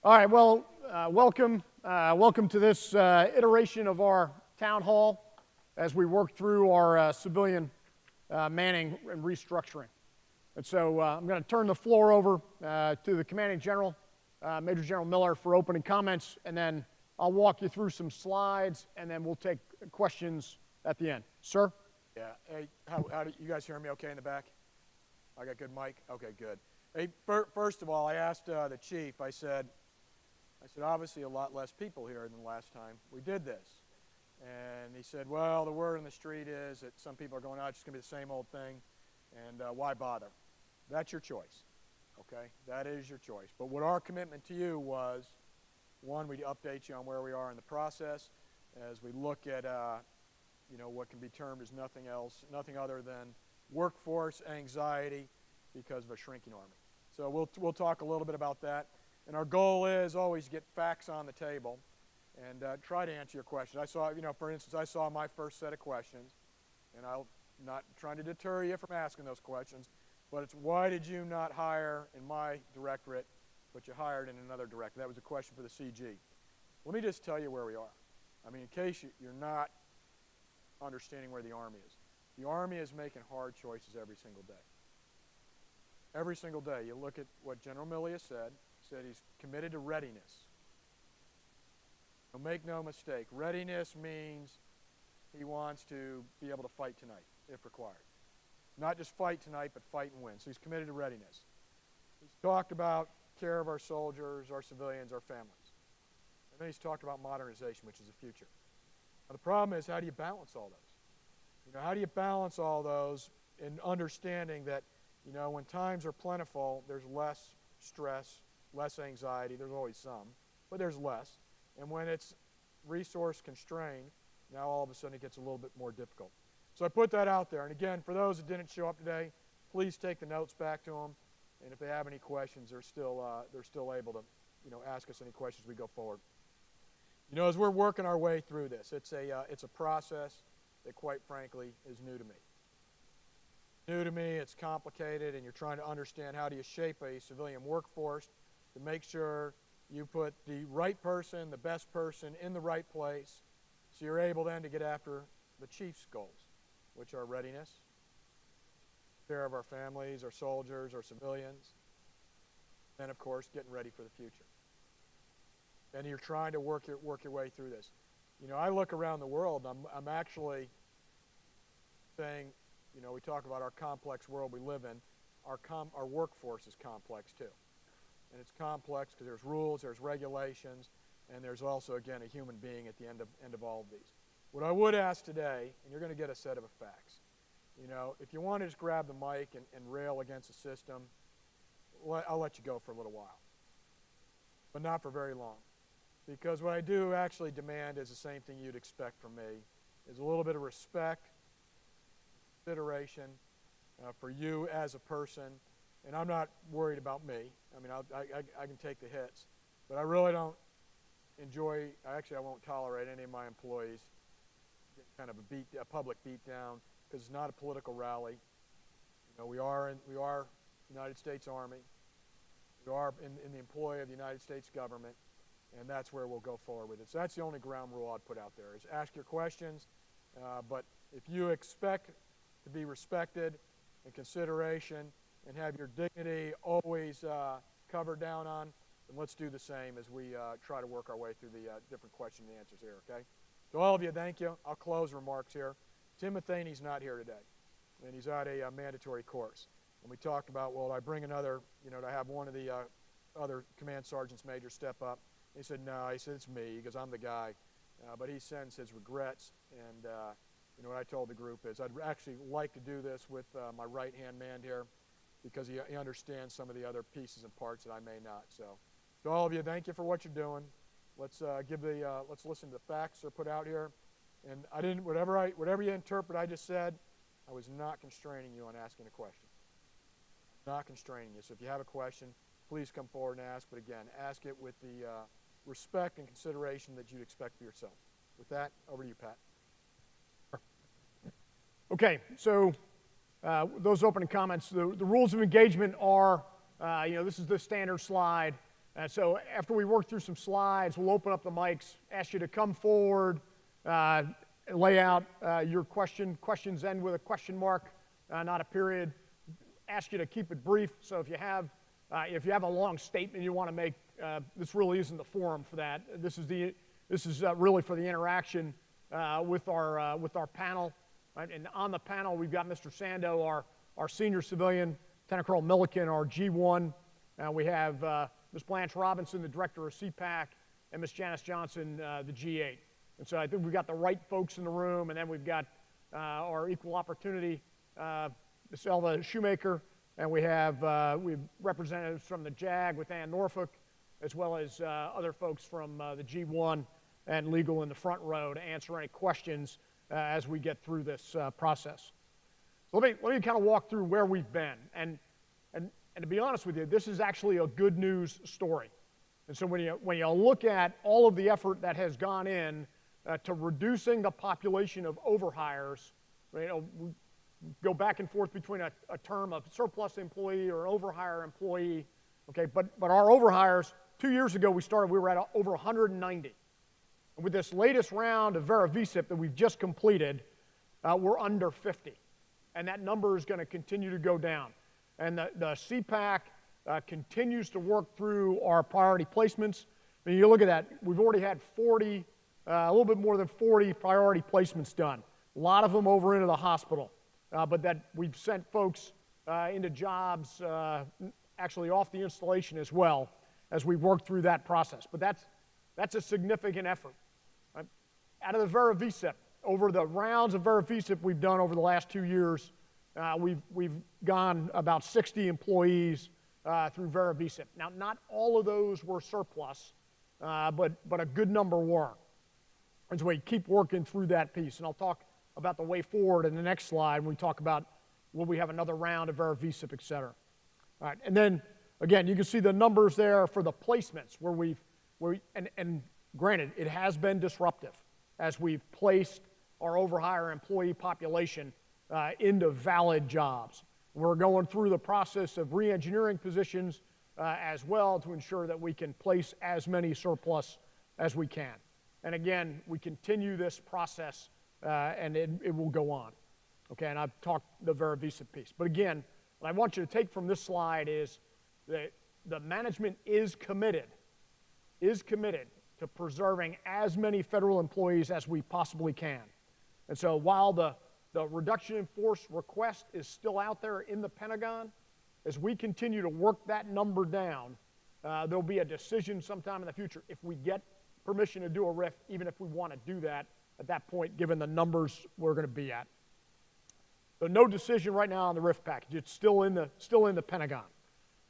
All right, well, welcome to this iteration of our town hall as we work through our civilian manning and restructuring. And so I'm going to turn the floor over to the Commanding General, Major General Miller, for opening comments, and then I'll walk you through some slides, and then we'll take questions at the end. Sir? Yeah. Hey, how do you guys hear me okay in the back? I got good mic? Okay, good. Hey, first of all, I asked the chief, I said, obviously a lot less people here than the last time we did this. And he said, well, the word on the street is that some people are going, oh, it's just going to be the same old thing, and why bother? That's your choice, okay? That is your choice. But what our commitment to you was, one, we'd update you on where we are in the process as we look at, what can be termed as nothing other than workforce anxiety because of a shrinking Army. So we'll talk a little bit about that. And our goal is always get facts on the table and try to answer your questions. I saw, for instance, I saw my first set of questions, and I'm not trying to deter you from asking those questions, but it's why did you not hire in my directorate, but you hired in another directorate? That was a question for the CG. Let me just tell you where we are. I mean, in case you're not understanding where the Army is. The Army is making hard choices every single day. Every single day. You look at what General Milley said. He said he's committed to readiness. So make no mistake, readiness means he wants to be able to fight tonight, if required. Not just fight tonight, but fight and win. So he's committed to readiness. He's talked about care of our soldiers, our civilians, our families. And then he's talked about modernization, which is the future. Now the problem is, how do you balance all those? How do you balance all those in understanding that, when times are plentiful, there's less stress, less anxiety. There's always some, but there's less. And when it's resource constrained, now all of a sudden it gets a little bit more difficult. So I put that out there. And again, for those that didn't show up today, please take the notes back to them. And if they have any questions, they're still able to, ask us any questions as we go forward. As we're working our way through this, it's a process that, quite frankly, is new to me. New to me, it's complicated, and you're trying to understand how do you shape a civilian workforce to make sure you put the right person, the best person in the right place, so you're able then to get after the chief's goals, which are readiness, care of our families, our soldiers, our civilians, and of course getting ready for the future. And you're trying to work your way through this. I look around the world, and I'm actually saying, we talk about our complex world we live in. Our workforce is complex too. And it's complex because there's rules, there's regulations, and there's also, again, a human being at the end of all of these. What I would ask today, and you're going to get a set of facts, if you want to just grab the mic and rail against the system, I'll let you go for a little while. But not for very long. Because what I do actually demand is the same thing you'd expect from me, is a little bit of respect, consideration for you as a person. And I'm not worried about me. I mean, I can take the hits. But I really don't enjoy, I won't tolerate any of my employees getting kind of a public beatdown, because it's not a political rally. We are United States Army. We are in the employ of the United States government. And that's where we'll go forward with it. So that's the only ground rule I'd put out there, is ask your questions. But if you expect to be respected and consideration and have your dignity always covered down on, then let's do the same as we try to work our way through the different question and answers here, okay? To all of you, thank you. I'll close remarks here. Tim Mathaney's not here today, and he's at a mandatory course. And we talked about, well, I bring another, to have one of the other command sergeants major step up. He said, no. He said, it's me, because I'm the guy. But he sends his regrets. And what I told the group is I'd actually like to do this with my right-hand man here, because he understands some of the other pieces and parts that I may not. So to all of you, thank you for what you're doing. Let's listen to the facts that are put out here. And whatever you interpret I just said, I was not constraining you on asking a question. Not constraining you. So if you have a question, please come forward and ask. But again, ask it with the respect and consideration that you'd expect for yourself. With that, over to you, Pat. Okay, so those opening comments, the rules of engagement are, this is the standard slide. So after we work through some slides, we'll open up the mics, ask you to come forward, lay out your question. Questions end with a question mark, not a period. Ask you to keep it brief. So if you have a long statement you want to make, this really isn't the forum for that. This is really for the interaction with our panel. Right? And on the panel, we've got Mr. Sando, our senior civilian, Lieutenant Colonel Milliken, our G1. We have Ms. Blanche Robinson, the director of CPAC, and Ms. Janice Johnson, the G8. And so I think we've got the right folks in the room, and then we've got our equal opportunity, Ms. Elva Shoemaker, and we have representatives from the JAG with Ann Norfolk, as well as other folks from the G1 and legal in the front row to answer any questions as we get through this process. So let me kind of walk through where we've been. And to be honest with you, this is actually a good news story. And so when you look at all of the effort that has gone in to reducing the population of overhires, we go back and forth between a term of surplus employee or overhire employee. Okay, but our overhires, 2 years ago we were at over 190. And with this latest round of Vera VSIP that we've just completed, we're under 50. And that number is going to continue to go down. And the CPAC continues to work through our priority placements. I mean, you look at that, we've already had 40, a little bit more than 40 priority placements done. A lot of them over into the hospital. But that we've sent folks into jobs actually off the installation as well as we work through that process. But that's a significant effort. Right? Out of the Vera VSIP, over the rounds of Vera VSIP we've done over the last 2 years, we've gone about 60 employees through Vera VSIP. Now, not all of those were surplus, but a good number were. And so we keep working through that piece. And I'll talk about the way forward in the next slide when we talk about will we have another round of Vera VSIP, et cetera. All right, and then, again, you can see the numbers there for the placements and granted, it has been disruptive as we've placed our overhire employee population into valid jobs. We're going through the process of re-engineering positions as well to ensure that we can place as many surplus as we can. And again, we continue this process and it will go on. Okay, and I've talked the Vera VSIP piece. But again, what I want you to take from this slide is that the management is committed to preserving as many federal employees as we possibly can. And so while the reduction in force request is still out there in the Pentagon, as we continue to work that number down, there'll be a decision sometime in the future if we get permission to do a RIF, even if we want to do that at that point, given the numbers we're going to be at. So no decision right now on the RIF package. It's still in the Pentagon.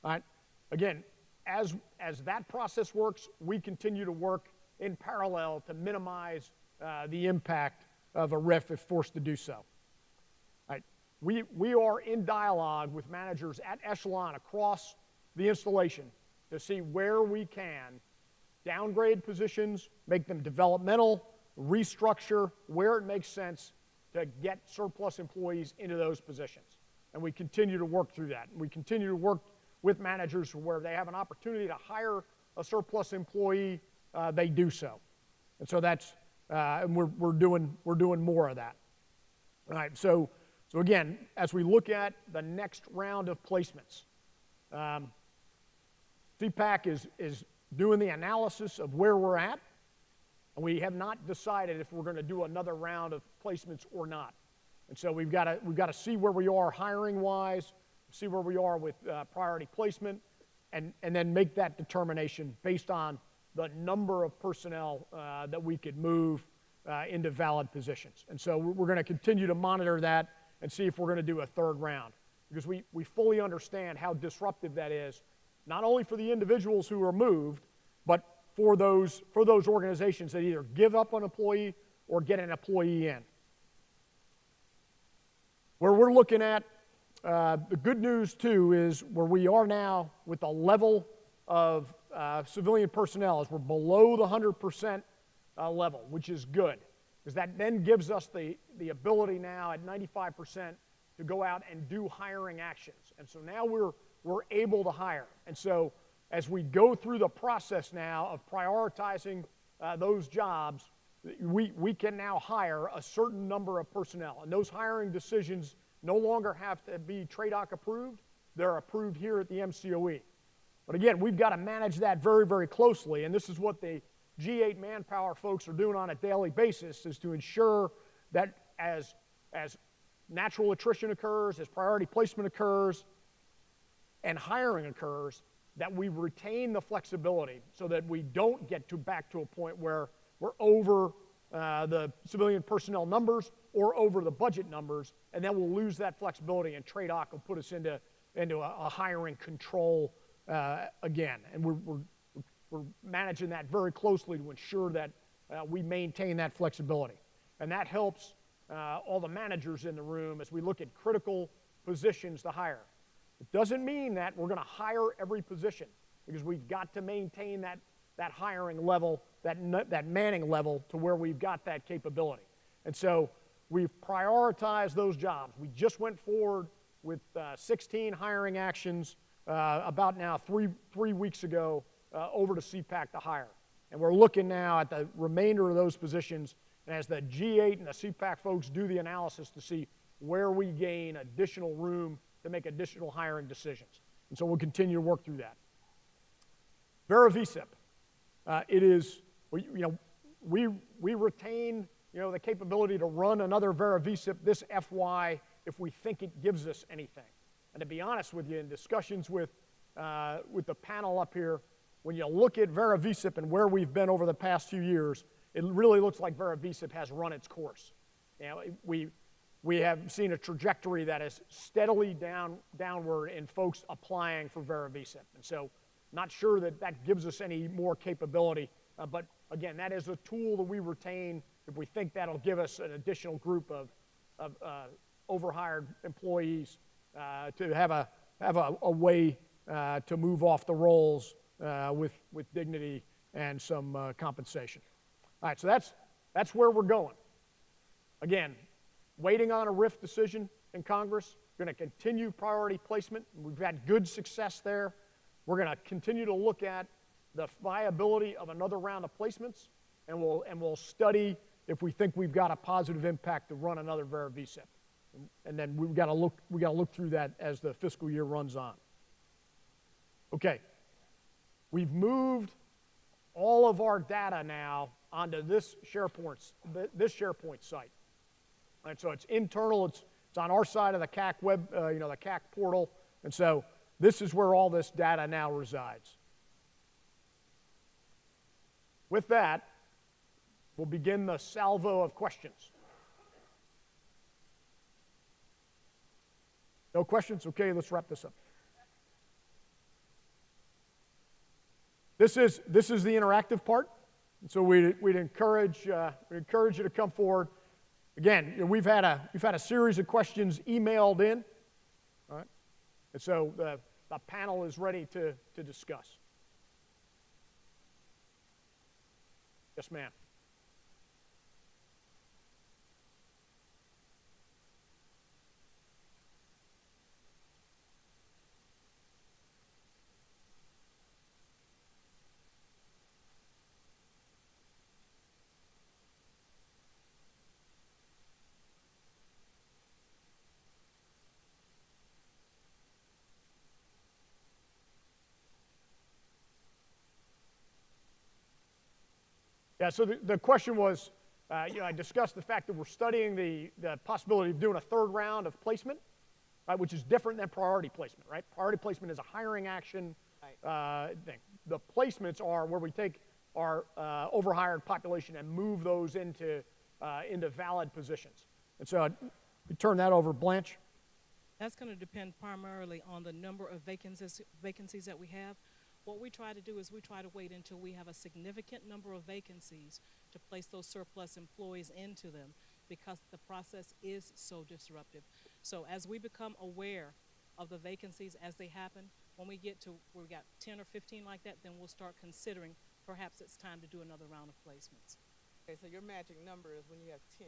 All right. Again, as that process works, we continue to work in parallel to minimize the impact of a RIF if forced to do so. All right. We are in dialogue with managers at echelon across the installation to see where we can downgrade positions, make them developmental, restructure where it makes sense to get surplus employees into those positions. And we continue to work through that. We continue to work with managers where they have an opportunity to hire a surplus employee, they do so. And so that's, and we're doing more of that. All right, so again, as we look at the next round of placements, CPAC is doing the analysis of where we're at, and we have not decided if we're going to do another round of placements or not. And so we've got to see where we are hiring-wise, see where we are with priority placement, and then make that determination based on the number of personnel that we could move into valid positions. And so we're going to continue to monitor that and see if we're going to do a third round, because we fully understand how disruptive that is, not only for the individuals who are moved, but for those organizations that either give up an employee or get an employee in. Where we're looking at, the good news too is where we are now with the level of civilian personnel is we're below the 100% level, which is good, because that then gives us the ability now at 95% to go out and do hiring actions. And so now we're able to hire. And so as we go through the process now of prioritizing those jobs, we can now hire a certain number of personnel. And those hiring decisions no longer have to be TRADOC approved. They're approved here at the MCoE. But again, we've got to manage that very, very closely. And this is what the G8 manpower folks are doing on a daily basis, is to ensure that as natural attrition occurs, as priority placement occurs, and hiring occurs, that we retain the flexibility so that we don't get back to a point where we're over the civilian personnel numbers or over the budget numbers, and then we'll lose that flexibility, and TRADOC will put us into a hiring control again. And we're managing that very closely to ensure that we maintain that flexibility. And that helps all the managers in the room as we look at critical positions to hire. It doesn't mean that we're going to hire every position, because we've got to maintain that hiring level, that manning level, to where we've got that capability. And so we've prioritized those jobs. We just went forward with 16 hiring actions about now three weeks ago over to CPAC to hire. And we're looking now at the remainder of those positions, and as the G8 and the CPAC folks do the analysis to see where we gain additional room to make additional hiring decisions. And so we'll continue to work through that. Vera VSIP. It is, we retain, the capability to run another Vera VSIP this FY if we think it gives us anything. And to be honest with you, in discussions with the panel up here, when you look at Vera VSIP and where we've been over the past few years, it really looks like Vera VSIP has run its course. We have seen a trajectory that is steadily downward in folks applying for Vera VSIP. And so not sure that gives us any more capability, but again, that is a tool that we retain if we think that'll give us an additional group of overhired employees to have a way to move off the rolls with dignity and some compensation. All right, so that's where we're going. Again, waiting on a RIF decision in Congress. We're going to continue priority placement. We've had good success there. We're going to continue to look at the viability of another round of placements, and we'll study if we think we've got a positive impact to run another Vera VSIP. And then we got to look through that as the fiscal year runs on. Okay, we've moved all of our data now onto this SharePoint site. And so it's internal. It's on our side of the CAC web, the CAC portal, and so this is where all this data now resides. With that, we'll begin the salvo of questions. No questions? Okay, let's wrap this up. This is the interactive part, and so we'd encourage you to come forward. Again, we've had a series of questions emailed in, all right? And so the panel is ready to discuss. Yes, ma'am. Yeah, so the question was, I discussed the fact that we're studying the possibility of doing a third round of placement, right, which is different than priority placement, right? Priority placement is a hiring action thing. The placements are where we take our overhired population and move those into valid positions. And so we turn that over, Blanche. That's going to depend primarily on the number of vacancies that we have. What we try to do is we try to wait until we have a significant number of vacancies to place those surplus employees into them, because the process is so disruptive. So as we become aware of the vacancies as they happen, when we get to where we got 10 or 15 like that, then we'll start considering perhaps it's time to do another round of placements. Okay, so your magic number is when you have 10.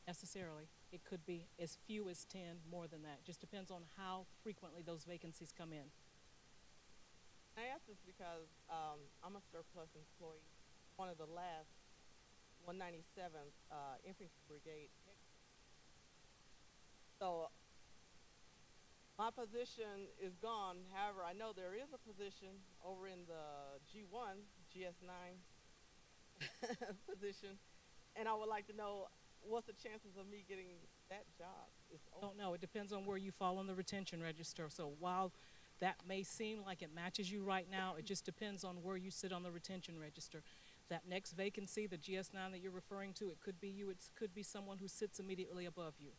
Necessarily. It could be as few as 10, more than that. Just depends on how frequently those vacancies come in. is because I'm a surplus employee, one of the last 197th Infantry Brigade. So my position is gone. However, I know there is a position over in the G1, GS9 position, and I would like to know what's the chances of me getting that job? I don't know. It depends on where you fall on the retention register. So while that may seem like it matches you right now, it just depends on where you sit on the retention register. That next vacancy, the GS9 that you're referring to, it could be you, it could be someone who sits immediately above you.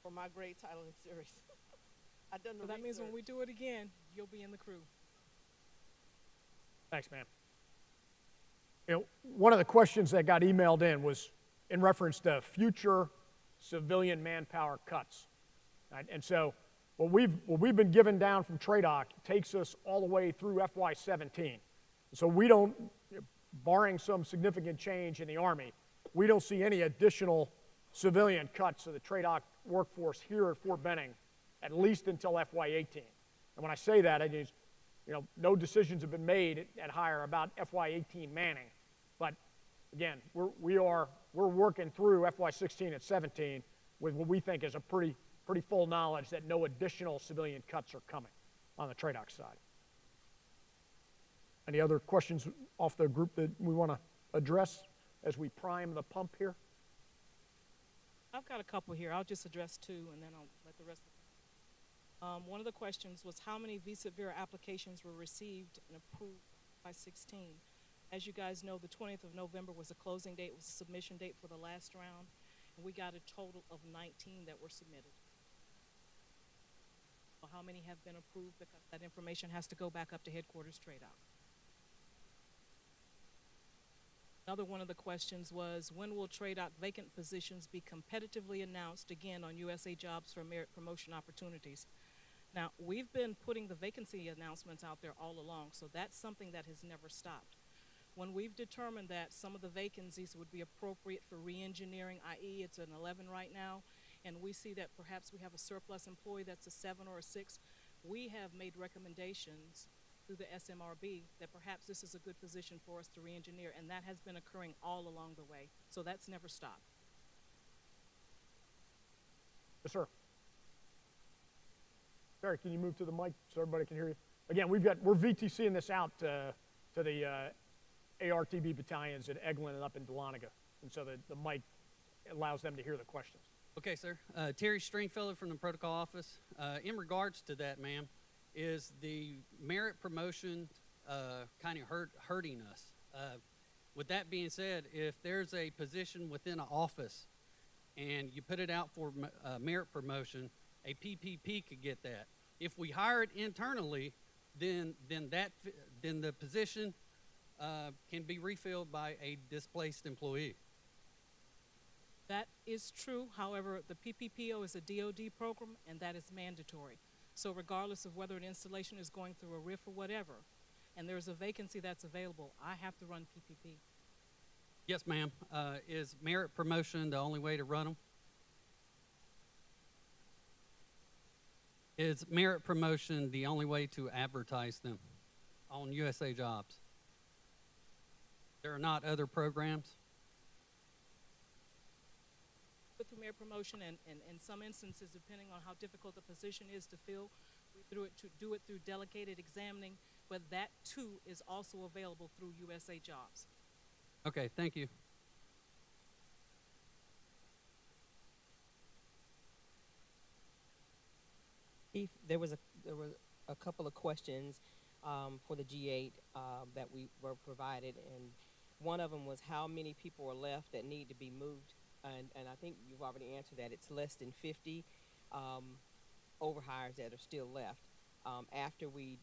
For my grade, title, and series. I've done the So that means when research. we do it again, you'll be in the crew. Thanks, ma'am. You know, one of the questions that got emailed in was in reference to future civilian manpower cuts. Right? And so what we've been given down from TRADOC takes us all the way through FY17. So we don't, barring some significant change in the Army, we don't see any additional civilian cuts of the TRADOC workforce here at Fort Benning, at least until FY18. And when I say that, I mean, you know, no decisions have been made at hire about FY18 manning. But again, we're working through FY16 and 17 with what we think is a pretty full knowledge that no additional civilian cuts are coming on the TRADOC side. Any other questions off the group that we want to address as we prime the pump here? I've got a couple here. I'll just address two, and then I'll let the rest of them. One of the questions was how many visa Vera applications were received and approved by 16. As you guys know, the 20th of November was the closing date, was the submission date for the last round, and we got a total of 19 that were submitted. So how many have been approved? Because that information has to go back up to headquarters TRADOC. Another one of the questions was, when will TRADOC vacant positions be competitively announced again on USA Jobs for merit promotion opportunities? Now, we've been putting the vacancy announcements out there all along, so that's something that has never stopped. When we've determined that some of the vacancies would be appropriate for re-engineering, i.e. it's an 11 right now, and we see that perhaps we have a surplus employee that's a 7 or a 6, we have made recommendations through the SMRB that perhaps this is a good position for us to re-engineer, and that has been occurring all along the way. So that's never stopped. Yes, sir. Barry, can you move to the mic so everybody can hear you? Again, we're VTCing this out to the ARTB battalions at Eglin and up in Dahlonega, and so the mic allows them to hear the questions. Okay, sir. Terry Stringfellow from the protocol office. In regards to that, ma'am, is the merit promotion kind of hurting us? With that being said, if there's a position within an office and you put it out for merit promotion, a PPP could get that. If we hire it internally, then the position can be refilled by a displaced employee. That is true. However, the PPPO is a DOD program, and that is mandatory. So regardless of whether an installation is going through a RIF or whatever, and there's a vacancy that's available, I have to run PPP. Yes, ma'am. Is merit promotion the only way to run them? Is merit promotion the only way to advertise them on USA Jobs? There are not other programs? Through merit promotion, and in some instances, depending on how difficult the position is to fill, we do it through delegated examining, but that too is also available through USA Jobs. Okay, thank you. Chief, there was a couple of questions for the G8 that we were provided, and one of them was how many people are left that need to be moved, and I think you've already answered that. It's less than 50 overhires that are still left. After we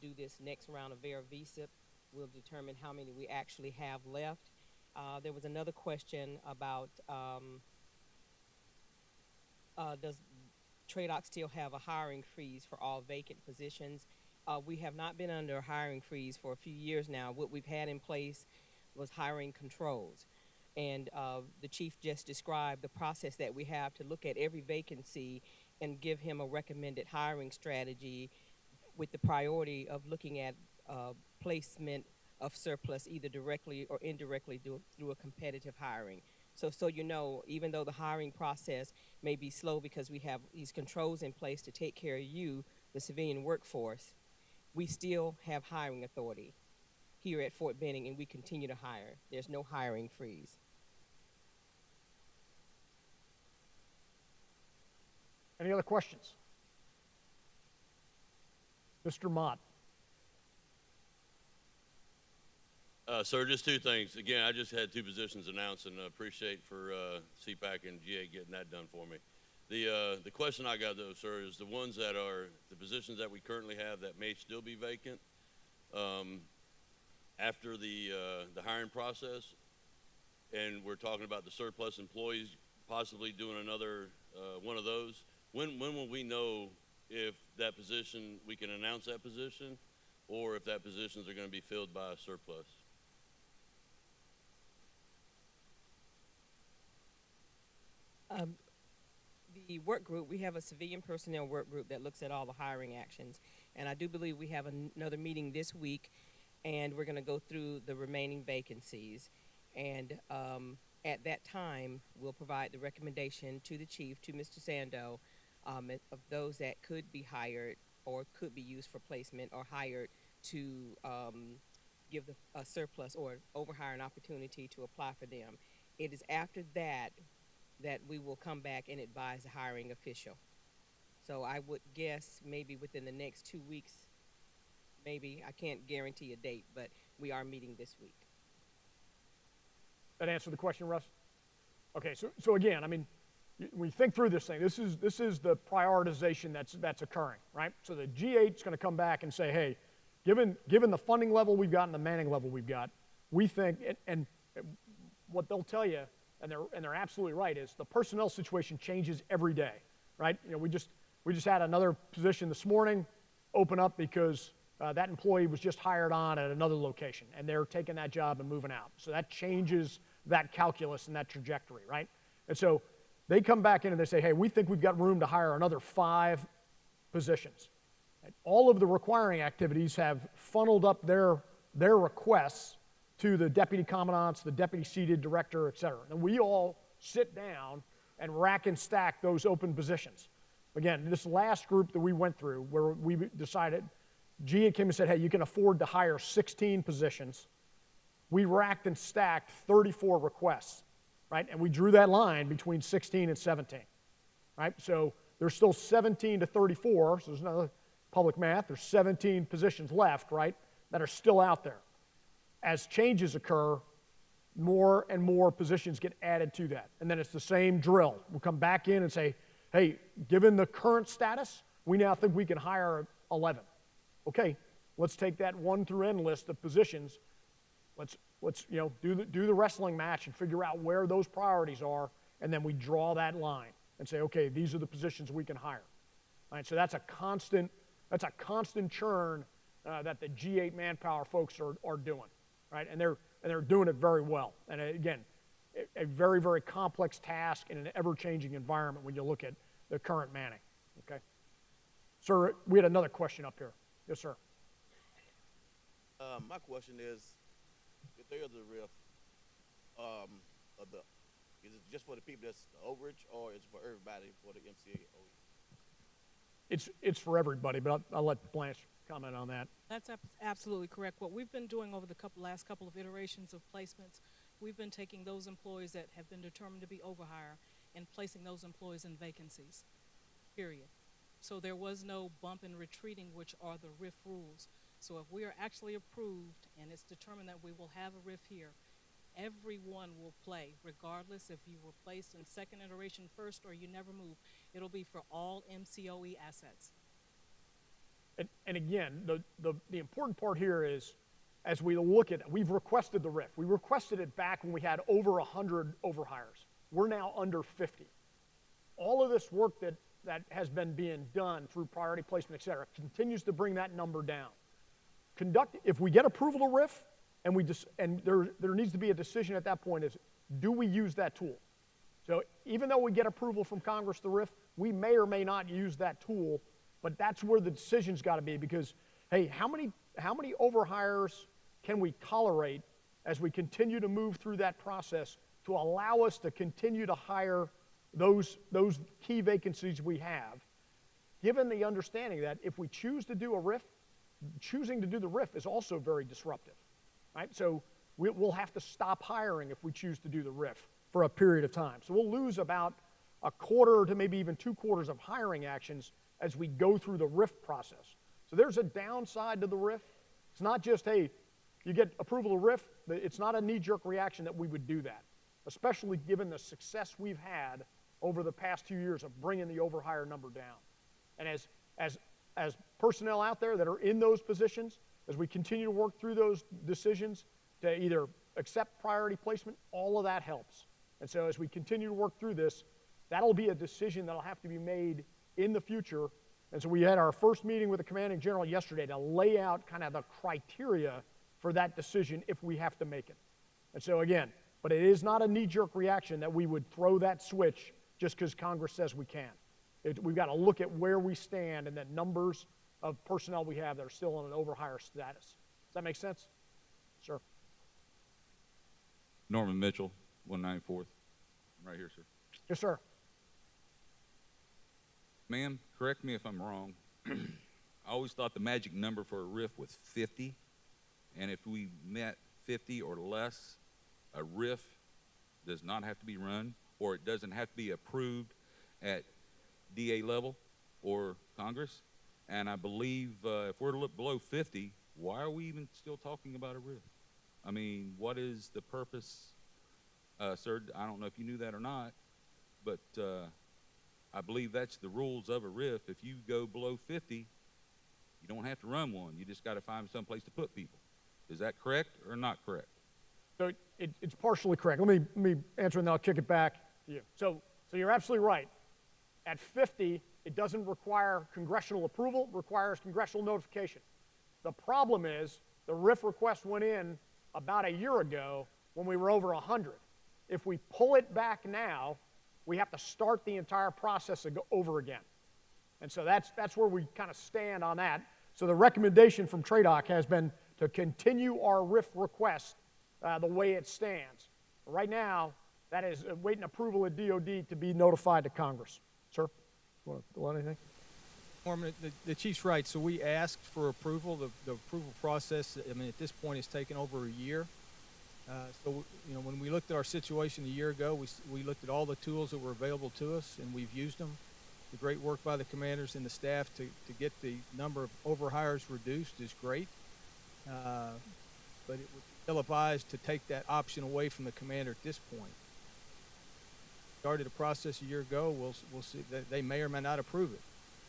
do this next round of Vera VSIP, we'll determine how many we actually have left. There was another question about does TRADOC still have a hiring freeze for all vacant positions? We have not been under a hiring freeze for a few years now. What we've had in place was hiring controls. And the chief just described the process that we have to look at every vacancy and give him a recommended hiring strategy with the priority of looking at placement of surplus either directly or indirectly through a competitive hiring. So you know, even though the hiring process may be slow because we have these controls in place to take care of you, the civilian workforce, we still have hiring authority here at Fort Benning, and we continue to hire. There's no hiring freeze. Any other questions? Mr. Mott. Sir, just two things. Again, I just had two positions announced, and appreciate for CPAC and GA getting that done for me. The question I got, though, sir, is the ones that are the positions that we currently have that may still be vacant after the hiring process, and we're talking about the surplus employees possibly doing another one of those. When will we know if that position, we can announce that position, or if that positions are going to be filled by a surplus? The work group, we have a civilian personnel work group that looks at all the hiring actions. And I do believe we have another meeting this week, and we're going to go through the remaining vacancies. And at that time, we'll provide the recommendation to the chief, to Mr. Sando, of those that could be hired or could be used for placement or hired to give a surplus or overhire an opportunity to apply for them. It is after that that we will come back and advise the hiring official. So I would guess maybe within the next 2 weeks, maybe. I can't guarantee a date, but we are meeting this week. That answer the question, Russ? Okay, so again, I mean, when you think through this thing, this is the prioritization that's occurring, right? So the G8 is going to come back and say, hey, given the funding level we've got and the manning level we've got, we think, and what they'll tell you, and they're absolutely right, is the personnel situation changes every day, right? You know, we just had another position this morning open up because that employee was just hired on at another location, and they're taking that job and moving out. So that changes that calculus and that trajectory, right? And so they come back in and they say, hey, we think we've got room to hire another 5 positions. And all of the requiring activities have funneled up their requests to the deputy commandants, the deputy seated director, et cetera. And we all sit down and rack and stack those open positions. Again, this last group that we went through where we decided, GA came and said, hey, you can afford to hire 16 positions. We racked and stacked 34 requests, right? And we drew that line between 16 and 17, right? So there's still 17 to 34, so there's another public math, there's 17 positions left, right, that are still out there. As changes occur, more and more positions get added to that. And then it's the same drill. We'll come back in and say, hey, given the current status, we now think we can hire 11. Okay, let's take that 1 through N list of positions. Let's you know, do the wrestling match and figure out where those priorities are, and then we draw that line and say, okay, these are the positions we can hire. All right, so that's a constant churn that the G8 manpower folks are doing. Right, and they're doing it very well. And again, a very, very complex task in an ever-changing environment when you look at the current manning. Okay, sir, we had another question up here. Yes, sir. My question is, if there is a RIF, is it just for the people that's the overage, or is it for everybody for the MCoE? It's for everybody, but I'll let Blanche comment on that. That's absolutely correct. What we've been doing over the last couple of iterations of placements, we've been taking those employees that have been determined to be overhire and placing those employees in vacancies, period. So there was no bump and retreating, which are the RIF rules. So if we are actually approved and it's determined that we will have a RIF here, everyone will play, regardless if you were placed in second iteration first or you never move. It'll be for all MCoE assets. And again, the important part here is, as we look at it, we've requested the RIF. We requested it back when we had over 100 overhires. We're now under 50. All of this work that has been being done through priority placement, et cetera, continues to bring that number down. If we get approval of RIF, and there needs to be a decision at that point is, do we use that tool? So even though we get approval from Congress to RIF, we may or may not use that tool, but that's where the decision's got to be because, hey, how many overhires can we tolerate as we continue to move through that process to allow us to continue to hire those key vacancies we have, given the understanding that if we choose to do a RIF, choosing to do the RIF is also very disruptive, right? So we'll have to stop hiring if we choose to do the RIF for a period of time. So we'll lose about a quarter to maybe even 2/4 of hiring actions as we go through the RIF process. So there's a downside to the RIF. It's not just, hey, you get approval of RIF. It's not a knee-jerk reaction that we would do that, especially given the success we've had over the past 2 years of bringing the overhire number down. And as personnel out there that are in those positions, as we continue to work through those decisions to either accept priority placement, all of that helps. And so as we continue to work through this, that'll be a decision that'll have to be made in the future. And so we had our first meeting with the commanding general yesterday to lay out kind of the criteria for that decision if we have to make it. And so again, but it is not a knee-jerk reaction that we would throw that switch just because Congress says we can. We've got to look at where we stand and the numbers of personnel we have that are still on an overhire status. Does that make sense? Sir. Norman Mitchell, 194th. Right here, sir. Yes, sir. Ma'am, correct me if I'm wrong. I always thought the magic number for a RIF was 50. And if we met 50 or less, a RIF does not have to be run, or it doesn't have to be approved at DA level or Congress. And I believe if we're to look below 50, why are we even still talking about a RIF? I mean, what is the purpose? Sir, I don't know if you knew that or not, but I believe that's the rules of a RIF. If you go below 50, you don't have to run one. You just got to find someplace to put people. Is that correct or not correct? So it's partially correct. Let me answer and then I'll kick it back to you. So you're absolutely right. At 50, it doesn't require congressional approval, it requires congressional notification. The problem is the RIF request went in about a year ago when we were over 100. If we pull it back now, we have to start the entire process over again. And so that's where we kind of stand on that. So the recommendation from TRADOC has been to continue our RIF request the way it stands. Right now, that is waiting approval at DOD to be notified to Congress. Sir, you want to add anything? Norman, the chief's right. So we asked for approval. The approval process, I mean, at this point, has taken over a year. So, you know, when we looked at our situation a year ago, we looked at all the tools that were available to us, and we've used them. The great work by the commanders and the staff to get the number of overhires reduced is great. But it would be ill-advised to take that option away from the commander at this point. Started a process a year ago. We'll see that they may or may not approve it.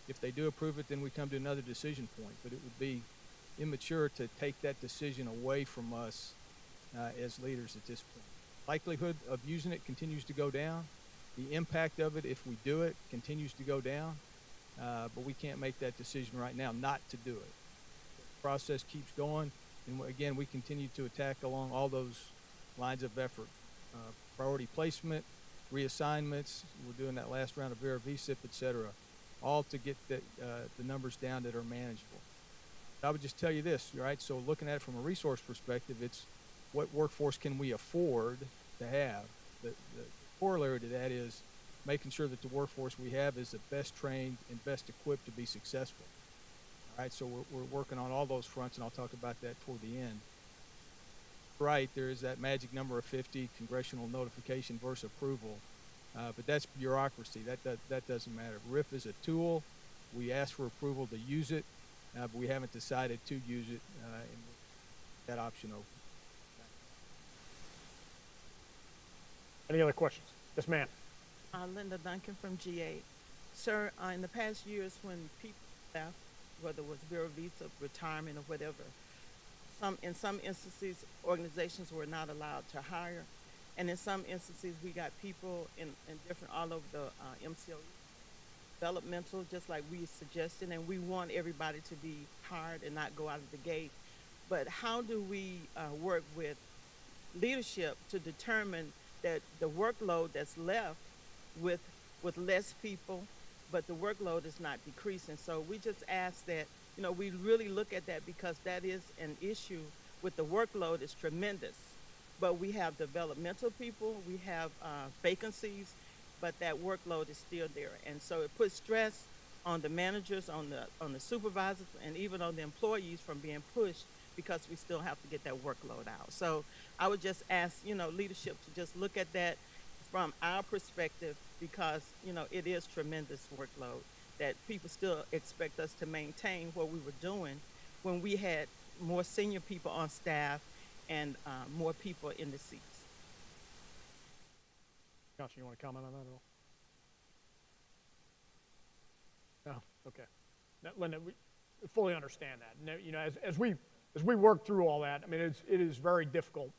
If they do approve it, then we come to another decision point. But it would be immature to take that decision away from us as leaders at this point. Likelihood of using it continues to go down. The impact of it, if we do it, continues to go down. But we can't make that decision right now not to do it. The process keeps going. And again, we continue to attack along all those lines of effort. Priority placement, reassignments, we're doing that last round of Vera VSIP, et cetera, all to get the numbers down that are manageable. I would just tell you this, right? So looking at it from a resource perspective, it's what workforce can we afford to have? The corollary to that is making sure that the workforce we have is the best trained and best equipped to be successful. All right, so we're working on all those fronts, and I'll talk about that toward the end. Right, there is that magic number of 50, congressional notification versus approval, but that's bureaucracy. That doesn't matter. RIF is a tool. We ask for approval to use it, but we haven't decided to use it, and that option open. Any other questions? Yes, ma'am. Linda Duncan from G8. Sir, in the past years when people left, whether it was Bureau Visa, retirement, or whatever, in some instances, organizations were not allowed to hire. And in some instances, we got people in different, all over the MCoE, developmental, just like we suggested, and we want everybody to be hired and not go out of the gate. But how do we work with leadership to determine that the workload that's left with less people, but the workload is not decreasing. So we just ask that, you know, we really look at that because that is an issue with the workload is tremendous. But we have developmental people, we have vacancies, but that workload is still there. And so it puts stress on the managers, on the supervisors, and even on the employees from being pushed because we still have to get that workload out. So I would just ask, you know, leadership to just look at that from our perspective because, you know, it is tremendous workload that people still expect us to maintain what we were doing when we had more senior people on staff and more people in the seats. Johnson, you want to comment on that at all? No? Okay. Now, Linda, we fully understand that. And, you know, as we work through all that, I mean, it is very difficult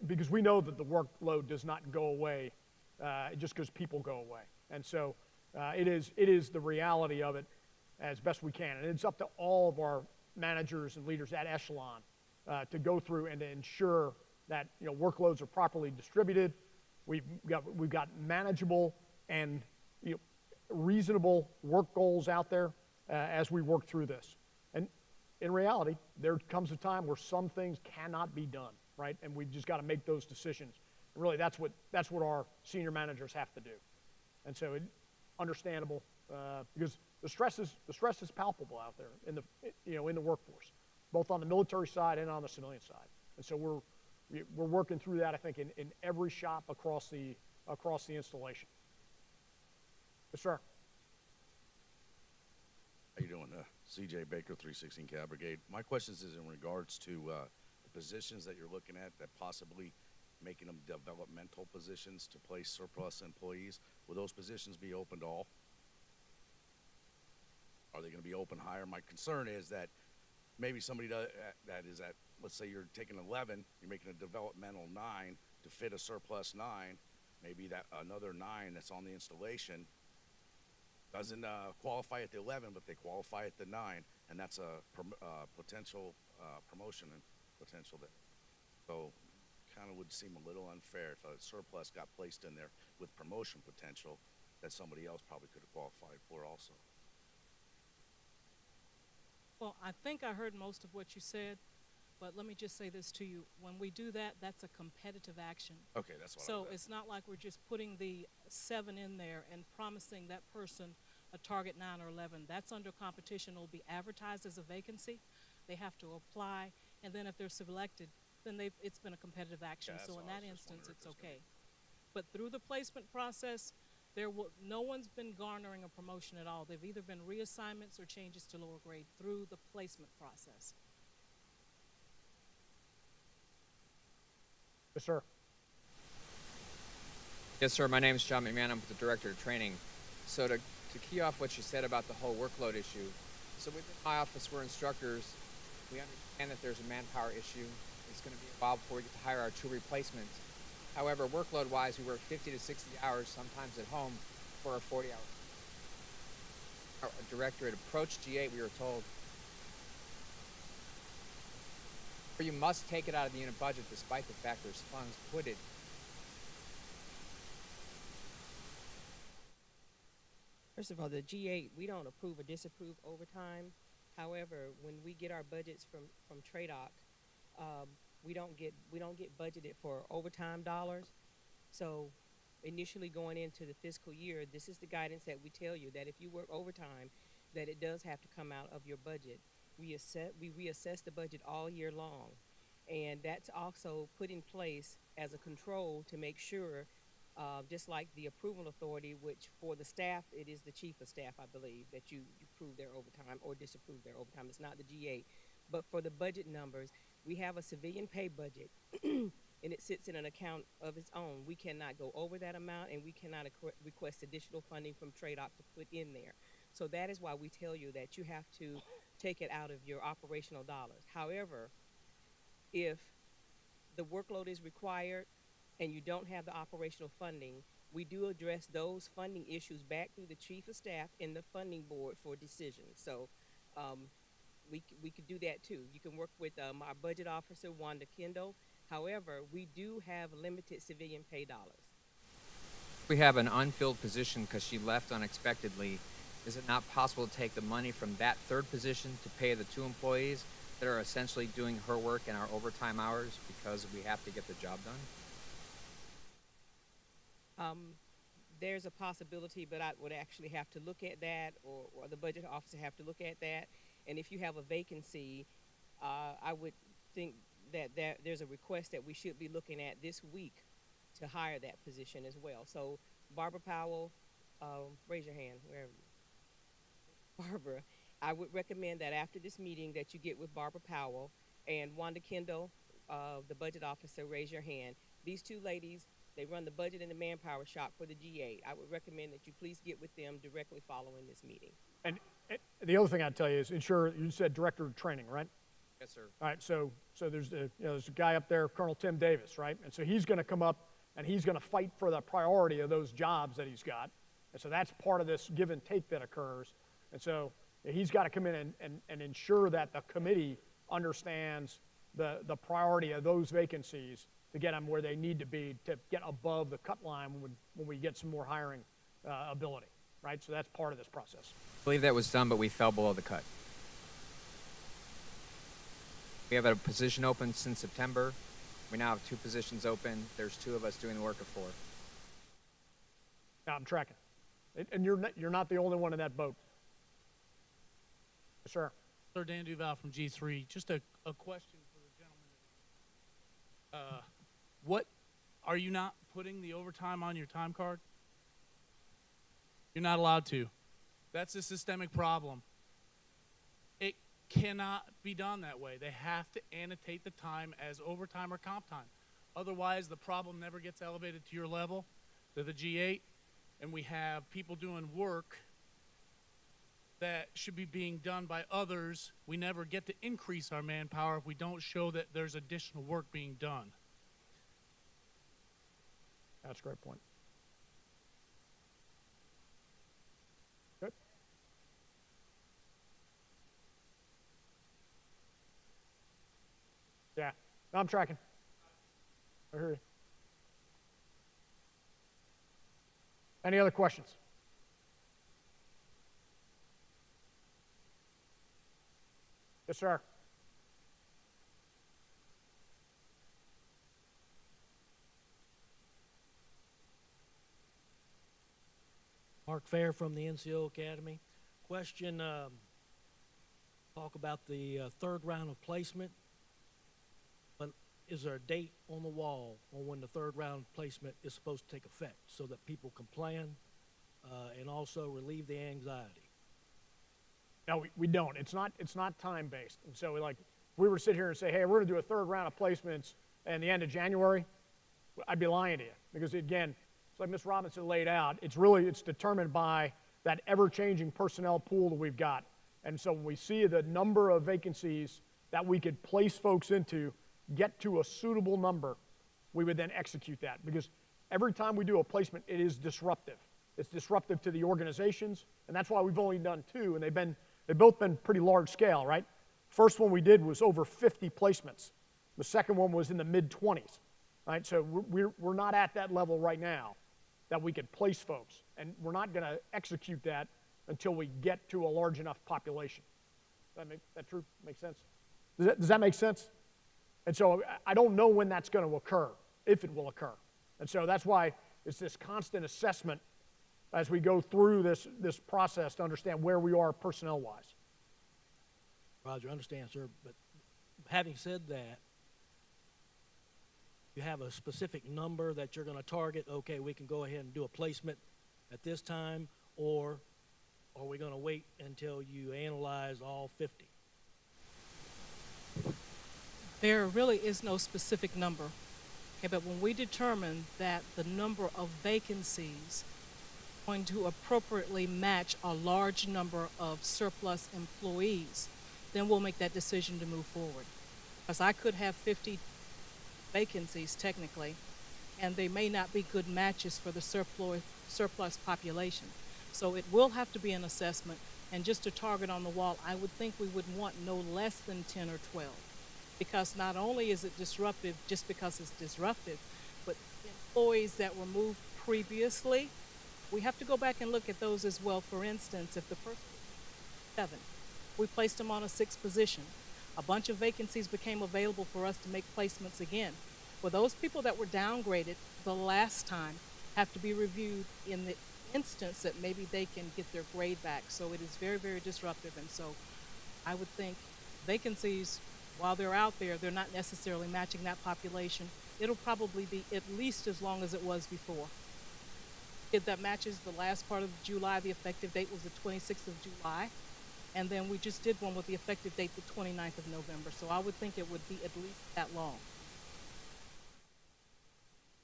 because we know that the workload does not go away just because people go away. And so it is the reality of it as best we can. And it's up to all of our managers and leaders at echelon to go through and to ensure that, you know, workloads are properly distributed. We've got manageable and, you know, reasonable work goals out there as we work through this. And in reality, there comes a time where some things cannot be done, right? And we've just got to make those decisions. And really, that's what our senior managers have to do. And so, understandable because the stress is palpable out there in the workforce, both on the military side and on the civilian side. And so we're working through that, I think, in every shop across the installation. Yes, sir. How you doing? CJ Baker, 316 Cab Brigade. My question is in regards to the positions that you're looking at that possibly making them developmental positions to place surplus employees. Will those positions be open to all? Are they going to be open higher? My concern is that maybe somebody that is at, let's say you're taking 11, you're making a developmental 9 to fit a surplus 9, maybe that another 9 that's on the installation doesn't qualify at the 11, but they qualify at the 9, and that's a potential promotion and potential there. So kind of would seem a little unfair if a surplus got placed in there with promotion potential that somebody else probably could have qualified for also. Well, I think I heard most of what you said, but let me just say this to you. When we do that, that's a competitive action. Okay, that's what I So was it's not like we're just putting the 7 in there and promising that person a target 9 or 11. That's under competition. It'll be advertised as a vacancy. They have to apply, and then if they're selected, then it's been a competitive action. Yeah, So in what I that was just instance, wondering it's if it's okay. But through the placement process, no one's been garnering a promotion at all. They've either been reassignments or changes to lower grade through the placement process. Yes, sir. Yes, sir. My name is John McMahon. I'm the Director of Training. So to key off what you said about the whole workload issue, so within my office, we're instructors. We understand that there's a manpower issue. It's going to be a while before we get to hire our true replacements. However, workload-wise, we work 50 to 60 hours, sometimes at home, for our 40 hours. Our directorate approached G8, we were told, you must take it out of the unit budget despite the fact there's funds put it. First of all, the G8, we don't approve or disapprove overtime. However, when we get our budgets from TRADOC, we don't get budgeted for overtime dollars. So initially going into the fiscal year, this is the guidance that we tell you that if you work overtime, that it does have to come out of your budget. We reassess the budget all year long, and that's also put in place as a control to make sure, just like the approval authority, which for the staff, it is the chief of staff, I believe, that you approve their overtime or disapprove their overtime. It's not the G8. But for the budget numbers, we have a civilian pay budget, and it sits in an account of its own. We cannot go over that amount, and we cannot request additional funding from TRADOC to put in there. So that is why we tell you that you have to take it out of your operational dollars. However, if the workload is required and you don't have the operational funding, we do address those funding issues back through the chief of staff and the funding board for decisions. So we could do that too. You can work with our budget officer, Wanda Kendall. However, we do have limited civilian pay dollars. We have an unfilled position because she left unexpectedly. Is it not possible to take the money from that third position to pay the 2 employees that are essentially doing her work in our overtime hours because we have to get the job done? There's a possibility, but I would actually have to look at that, or the budget officer have to look at that. And if you have a vacancy, I would think that there's a request that we should be looking at this week to hire that position as well. So Barbara Powell, raise your hand, wherever you are. Barbara, I would recommend that after this meeting that you get with Barbara Powell and Wanda Kendall, the budget officer, raise your hand. These 2 ladies, they run the budget and the manpower shop for the G8. I would recommend that you please get with them directly following this meeting. And the other thing I'd tell you is ensure, you said director of training, right? Yes, sir. All right, so there's there's a guy up there, Colonel Tim Davis, right? And so he's going to come up and he's going to fight for the priority of those jobs that he's got. And so that's part of this give and take that occurs. And so he's got to come in and ensure that the committee understands the priority of those vacancies to get them where they need to be to get above the cut line when we get some more hiring ability, right? So that's part of this process. I believe that was done, but we fell below the cut. We have a position open since September. We now have 2 positions open. There's 2 of us doing the work of 4. Now I'm tracking. And you're not the only one in that boat. Yes, sir. Sir, Dan Duval from G3. Just a question for the gentleman. What, are you not putting the overtime on your time card? You're not allowed to. That's a systemic problem. It cannot be done that way. They have to annotate the time as overtime or comp time. Otherwise, the problem never gets elevated to your level, to the G8, and we have people doing work that should be being done by others. We never get to increase our manpower if we don't show that there's additional work being done. That's a great point. Good. Yeah, no, I'm tracking. I hear you. Any other questions? Yes, sir. Mark Fair from the NCO Academy. Question, talk about the 3rd round of placement. But is there a date on the wall on when the 3rd round placement is supposed to take effect so that people can plan and also relieve the anxiety? No, we don't. It's not time-based. And so if we were to sit here and say, hey, we're going to do a 3rd round of placements at the end of January, I'd be lying to you. Because again, it's like Ms. Robinson laid out, it's determined by that ever-changing personnel pool that we've got. And so when we see the number of vacancies that we could place folks into, get to a suitable number, we would then execute that. Because every time we do a placement, it is disruptive. It's disruptive to the organizations, and that's why we've only done 2, and they've both been pretty large scale, right? First one we did was over 50 placements. The second one was in the mid-20s, right? So we're not at that level right now that we could place folks, and we're not going to execute that until we get to a large enough population. Does that make that true? Make sense? Does that make sense? And so I don't know when that's going to occur, if it will occur. And so that's why it's this constant assessment as we go through this process to understand where we are personnel-wise. Roger, understand, sir. But having said that, you have a specific number that you're going to target. Okay, we can go ahead and do a placement at this time, or are we going to wait until you analyze all 50? There really is no specific number. Okay, but when we determine that the number of vacancies going to appropriately match a large number of surplus employees, then we'll make that decision to move forward. Because I could have 50 vacancies technically, and they may not be good matches for the surplus population. So it will have to be an assessment, and just a target on the wall, I would think we would want no less than 10 or 12. Because not only is it disruptive just because it's disruptive, but employees that were moved previously, we have to go back and look at those as well. For instance, if the person was 7, we placed them on a 6th position. A bunch of vacancies became available for us to make placements again. Well, those people that were downgraded the last time have to be reviewed in the instance that maybe they can get their grade back. So it is very, very disruptive. And so I would think vacancies, while they're out there, they're not necessarily matching that population. It'll probably be at least as long as it was before. If that matches the last part of July, the effective date was the 26th of July. And then we just did one with the effective date the 29th of November. So I would think it would be at least that long.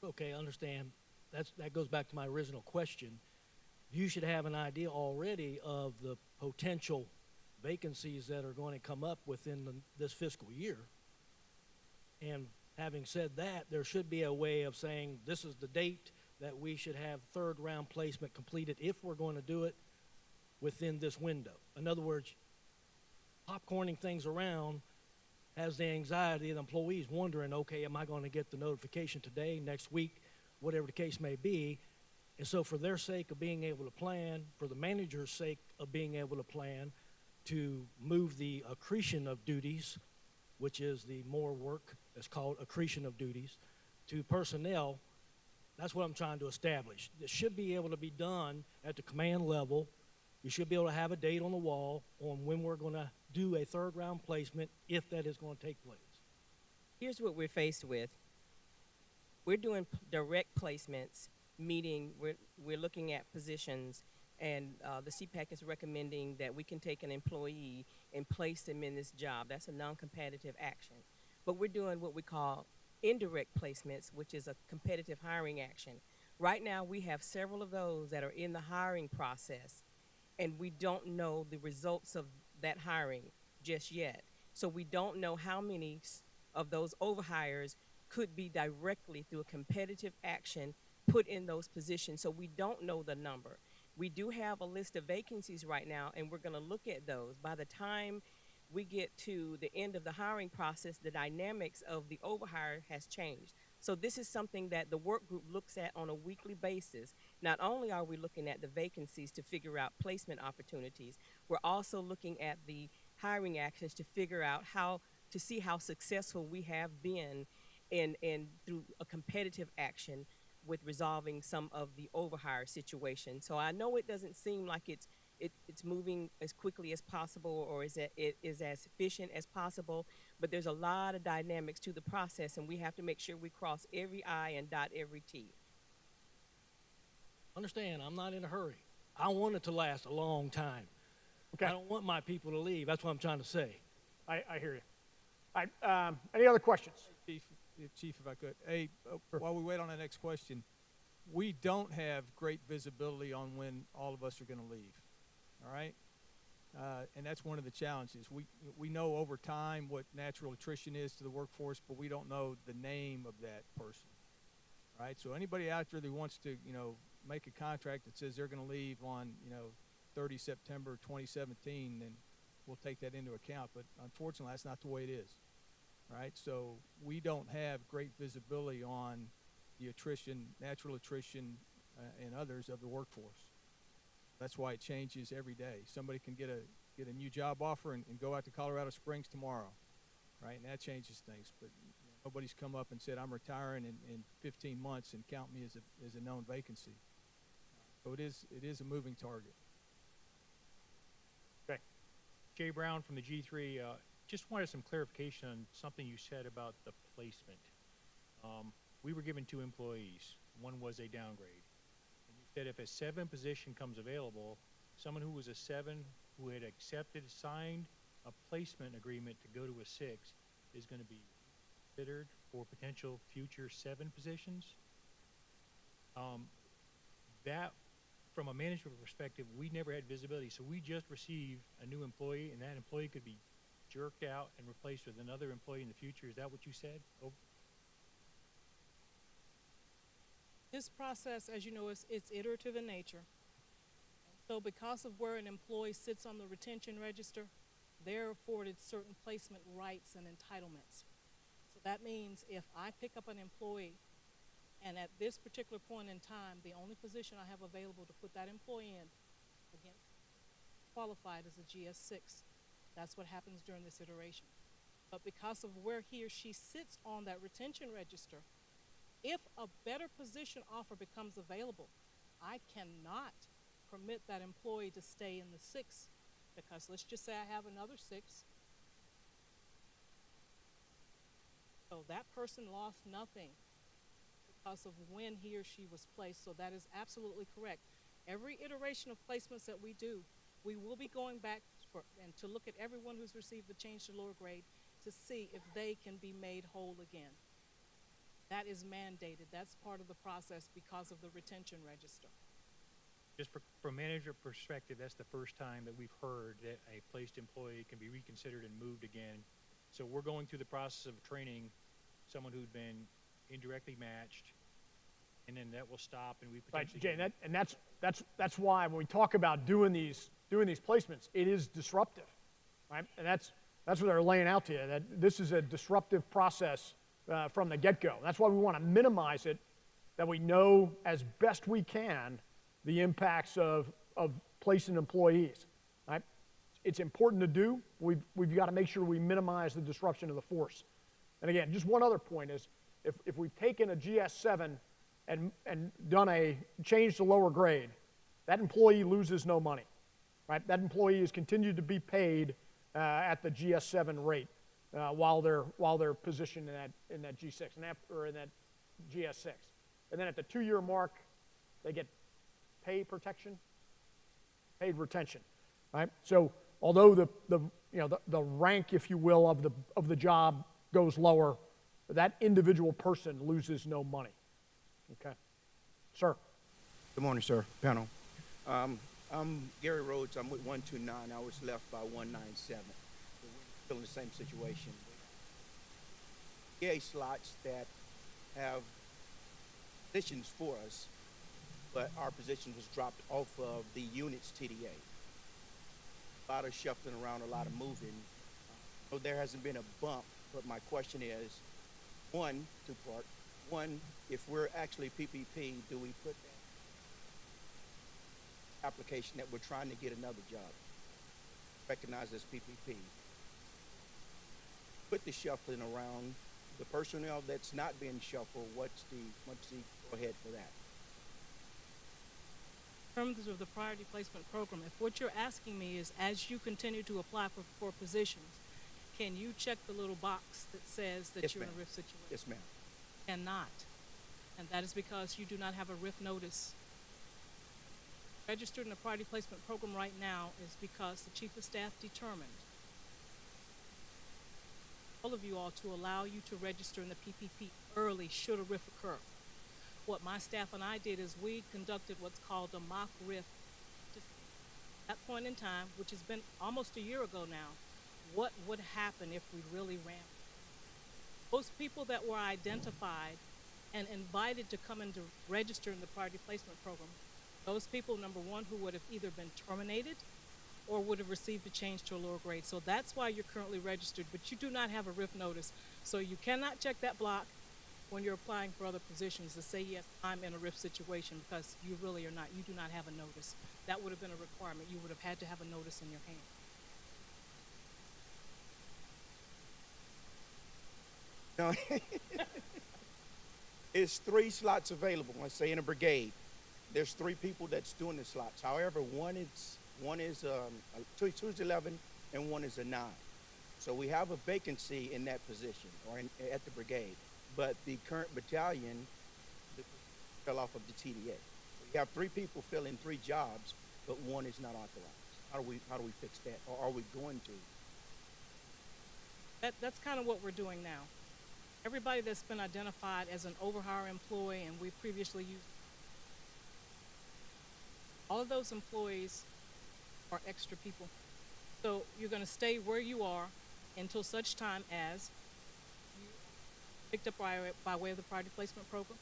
Okay, I understand. That goes back to my original question. You should have an idea already of the potential vacancies that are going to come up within this fiscal year. And having said that, there should be a way of saying this is the date that we should have 3rd round placement completed if we're going to do it within this window. In other words, popcorning things around has the anxiety of the employees wondering, okay, am I going to get the notification today, next week, whatever the case may be. And so for their sake of being able to plan, for the manager's sake of being able to plan, to move the accretion of duties, which is the more work that's called accretion of duties, to personnel, that's what I'm trying to establish. This should be able to be done at the command level. You should be able to have a date on the wall on when we're going to do a 3rd round placement, if that is going to take place. Here's what we're faced with. We're doing direct placements, meaning we're looking at positions, and the CPAC is recommending that we can take an employee and place them in this job. That's a non-competitive action. But we're doing what we call indirect placements, which is a competitive hiring action. Right now, we have several of those that are in the hiring process, and we don't know the results of that hiring just yet. So we don't know how many of those overhires could be directly through a competitive action put in those positions. So we don't know the number. We do have a list of vacancies right now, and we're going to look at those. By the time we get to the end of the hiring process, the dynamics of the overhire has changed. So this is something that the work group looks at on a weekly basis. Not only are we looking at the vacancies to figure out placement opportunities, we're also looking at the hiring actions to figure out to see how successful we have been in through a competitive action with resolving some of the overhire situation. So I know it doesn't seem like it's moving as quickly as possible or it is as efficient as possible, but there's a lot of dynamics to the process, and we have to make sure we cross every I and dot every T. Understand, I'm not in a hurry. I want it to last a long time. Okay. I don't want my people to leave. That's what I'm trying to say. I hear you. All right, any other questions? Chief, if I could. Hey, while we wait on the next question, we don't have great visibility on when all of us are going to leave, all right? And that's one of the challenges. We know over time what natural attrition is to the workforce, but we don't know the name of that person, right? So anybody out there that wants to, make a contract that says they're going to leave on, 30 September 2017, then we'll take that into account. But unfortunately, that's not the way it is. Right, so we don't have great visibility on the attrition, natural attrition, and others of the workforce. That's why it changes every day. Somebody can get a new job offer and go out to Colorado Springs tomorrow, right? And that changes things. But nobody's come up and said I'm retiring in 15 months and count me as a known vacancy. So it is a moving target. Okay, Jay Brown from the G3. Just wanted some clarification on something you said about the placement. We were given 2 employees. One was a downgrade. And you said if a 7 position comes available, someone who was a 7 who had signed a placement agreement to go to a 6 is going to be considered for potential future 7 positions. That, from a management perspective, we never had visibility. So we just received a new employee, and that employee could be jerked out and replaced with another employee in the future. Is that what you said? Oh. This process, as you know, it's iterative in nature. So because of where an employee sits on the retention register, they're afforded certain placement rights and entitlements. So that means if I pick up an employee And at this particular point in time, the only position I have available to put that employee in, again, qualified as a GS6. That's what happens during this iteration. But because of where he or she sits on that retention register, if a better position offer becomes available, I cannot permit that employee to stay in the 6, because let's just say I have another 6. So that person lost nothing because of when he or she was placed. So that is absolutely correct. Every iteration of placements that we do, we will be going back and to look at everyone who's received the change to lower grade to see if they can be made whole again. That is mandated. That's part of the process because of the retention register. Just from manager perspective, that's the first time that we've heard that a placed employee can be reconsidered and moved again. So we're going through the process of training someone who'd been indirectly matched, and then that will stop, and we potentially. Right, Jay, that's why when we talk about doing these placements, it is disruptive, right? And that's what they're laying out to you, that this is a disruptive process from the get-go. That's why we want to minimize it, that we know as best we can the impacts of placing employees, right? It's important to do. We've got to make sure we minimize the disruption of the force. And again, just one other point is, if we've taken a GS7 and done a change to lower grade, that employee loses no money, right? That employee is continued to be paid at the GS7 rate while they're positioned in that G6 or in that GS6, and then at the 2-year mark, they get pay protection, paid retention, right? So although the rank, if you will, of the job goes lower, that individual person loses no money. Okay, sir. Good morning, sir. Panel. I'm Gary Rhodes. I'm with 129. I was left by 197. We're still in the same situation. EA slots that have positions for us, but our position was dropped off of the unit's TDA. A lot of shuffling around, a lot of moving. So there hasn't been a bump, but my question is, two-part. One, if we're actually PPP, do we put that application that we're trying to get another job recognized as PPP? Put the shuffling around. The personnel that's not being shuffled, what's the go ahead for that? In terms of the priority placement program, if what you're asking me is, as you continue to apply for positions, can you check the little box that says that you're in a RIF situation? Yes, ma'am. Cannot. And that is because you do not have a RIF notice. Registered in the priority placement program right now is because the Chief of Staff determined all of you all to allow you to register in the PPP early should a RIF occur. What my staff and I did is we conducted what's called a mock RIF. Just at that point in time, which has been almost a year ago now, what would happen if we really ran? Those people that were identified and invited to come and to register in the priority placement program, those people, number one, who would have either been terminated or would have received a change to a lower grade. So that's why you're currently registered, but you do not have a RIF notice. So you cannot check that block when you're applying for other positions to say, yes, I'm in a RIF situation, because you really are not. You do not have a notice. That would have been a requirement. You would have had to have a notice in your hand. No. It's 3 slots available. Let's say in a brigade, there's 3 people that's doing the slots. However, one is 211 and one is a 9. So we have a vacancy in that position or at the brigade, but the current battalion fell off of the TDA. We have 3 people filling 3 jobs, but one is not authorized. How do we fix that, or are we going to? That's kind of what we're doing now. Everybody that's been identified as an overhire employee, and we previously used, all of those employees are extra people. So you're going to stay where you are until such time as you picked up by way of the priority placement program,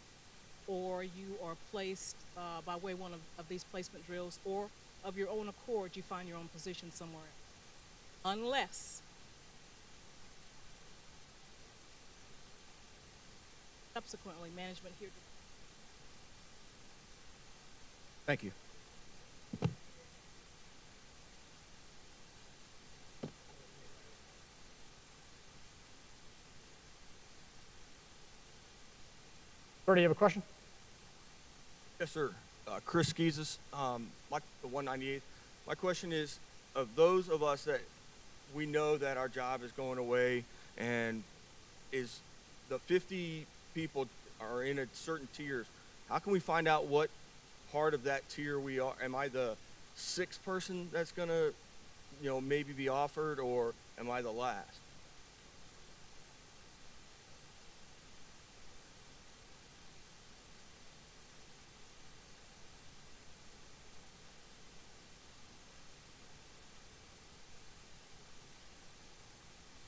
or you are placed by way of one of these placement drills, or of your own accord you find your own position somewhere else. Unless subsequently management here Thank you. Bernie, you have a question? Yes, sir. Chris Skeezis, the 198th. My question is, of those of us that we know that our job is going away, and is the 50 people are in a certain tiers, how can we find out what part of that tier we are? Am I the 6th person that's going to, maybe be offered, or am I the last?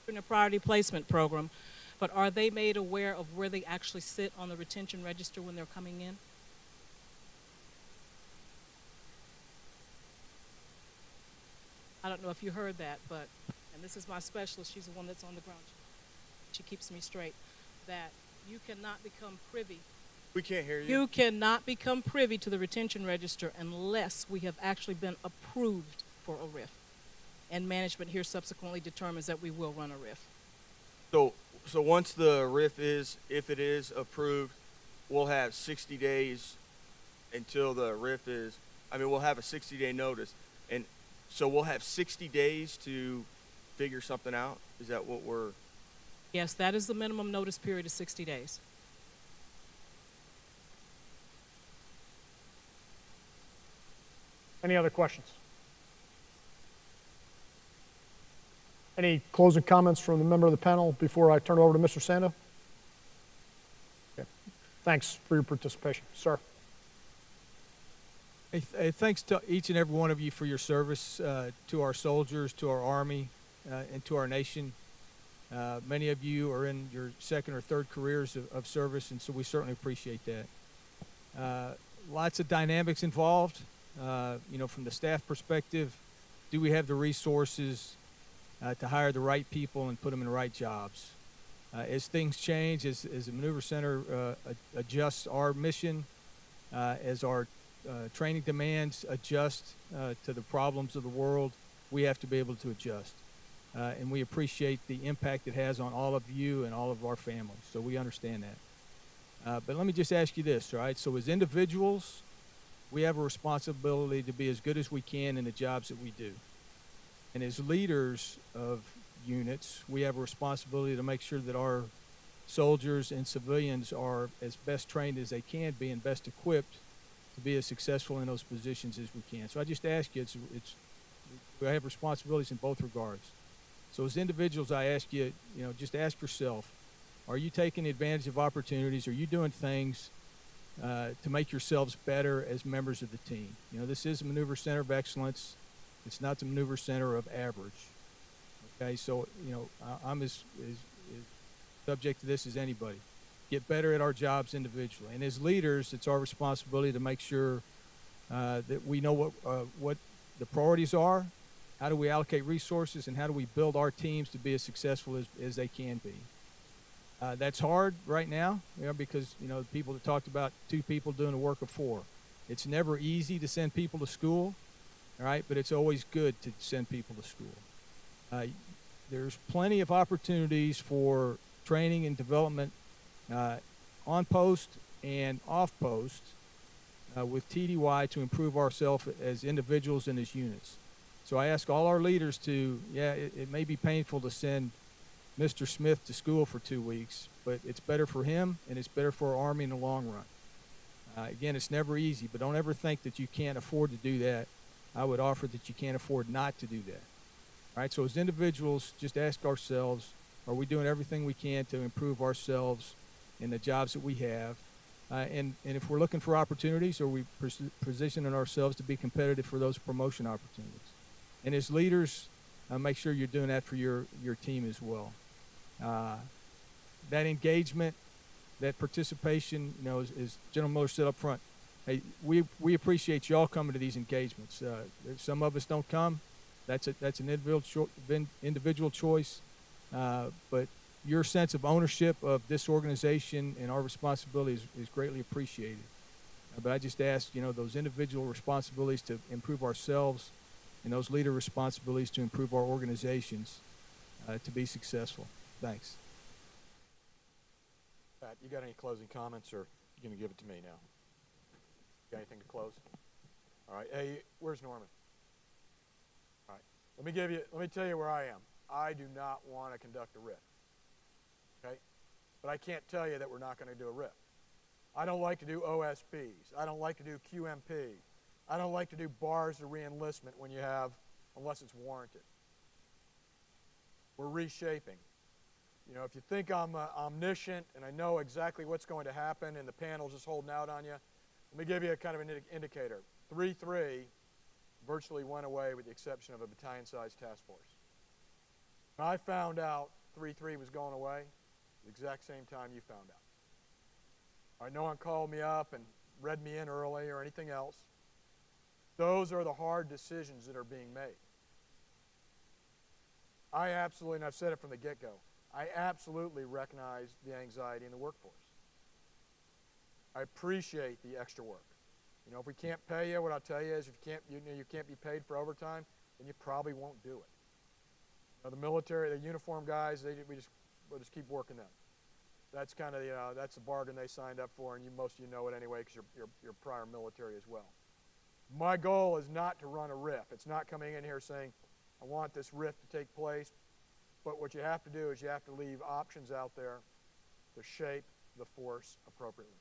In a priority placement program, but are they made aware of where they actually sit on the retention register when they're coming in? I don't know if you heard that, but, and this is my specialist, she's the one that's on the ground. She keeps me straight, that you cannot become privy. We can't hear you. You cannot become privy to the retention register unless we have actually been approved for a RIF. And management here subsequently determines that we will run a RIF. So once the RIF if it is approved, we'll have 60 days until the RIF is, we'll have a 60-day notice. And so we'll have 60 days to figure something out? Is that what we're... Yes, that is the minimum notice period of 60 days. Any other questions? Any closing comments from the member of the panel before I turn it over to Mr. Sando? Okay. Thanks for your participation. Sir. Hey, thanks to each and every one of you for your service to our soldiers, to our Army, and to our nation. Many of you are in your 2nd or 3rd careers of service, and so we certainly appreciate that. Lots of dynamics involved. From the staff perspective, do we have the resources to hire the right people and put them in the right jobs? As things change, as the Maneuver Center adjusts our mission, as our training demands adjust to the problems of the world, we have to be able to adjust. And we appreciate the impact it has on all of you and all of our families, so we understand that. But let me just ask you this, right? So as individuals, we have a responsibility to be as good as we can in the jobs that we do. And as leaders of units, we have a responsibility to make sure that our soldiers and civilians are as best trained as they can be and best equipped to be as successful in those positions as we can. So I just ask you, we have responsibilities in both regards. So as individuals, I ask you, just ask yourself, are you taking advantage of opportunities? Are you doing things to make yourselves better as members of the team? This is a Maneuver Center of Excellence. It's not the Maneuver Center of average. Okay, so, I'm as subject to this as anybody. Get better at our jobs individually. And as leaders, it's our responsibility to make sure that we know what the priorities are, how do we allocate resources, and how do we build our teams to be as successful as they can be. That's hard right now, because, the people that talked about 2 people doing the work of 4. It's never easy to send people to school. All right, but it's always good to send people to school. There's plenty of opportunities for training and development on post and off post with TDY to improve ourselves as individuals and as units. So I ask all our leaders to, it may be painful to send Mr. Smith to school for 2 weeks, but it's better for him and it's better for our Army in the long run. Again, it's never easy, but don't ever think that you can't afford to do that. I would offer that you can't afford not to do that. All right, so as individuals, just ask ourselves, are we doing everything we can to improve ourselves in the jobs that we have? And if we're looking for opportunities, are we positioning ourselves to be competitive for those promotion opportunities? And as leaders, make sure you're doing that for your team as well. That engagement, that participation, as General Miller said up front, hey, we appreciate y'all coming to these engagements. Some of us don't come. That's an individual choice. But your sense of ownership of this organization and our responsibility is greatly appreciated. But I just ask, you know, those individual responsibilities to improve ourselves and those leader responsibilities to improve our organizations to be successful. Thanks. Pat, you got any closing comments, or you going to give it to me now? Got anything to close? All right. Hey, where's Norman? All right. Let me tell you where I am. I do not want to conduct a RIF. Okay? But I can't tell you that we're not going to do a RIF. I don't like to do OSPs. I don't like to do QMP. I don't like to do bars of reenlistment when you have, unless it's warranted. We're reshaping. You know, if you think I'm omniscient and I know exactly what's going to happen and the panel's just holding out on you, let me give you a kind of an indicator. 3-3 virtually went away with the exception of a battalion-sized task force. When I found out 3-3 was going away, the exact same time you found out. All right, no one called me up and read me in early or anything else. Those are the hard decisions that are being made. I absolutely, and I've said it from the get-go, I absolutely recognize the anxiety in the workforce. I appreciate the extra work. You know, if we can't pay you, what I'll tell you is if you can't be paid for overtime, then you probably won't do it. You know, the military, the uniform guys, we'll just keep working them. That's kind of that's the bargain they signed up for, and most of you know it anyway because you're prior military as well. My goal is not to run a RIF. It's not coming in here saying, I want this RIF to take place, but what you have to do is you have to leave options out there to shape the force appropriately.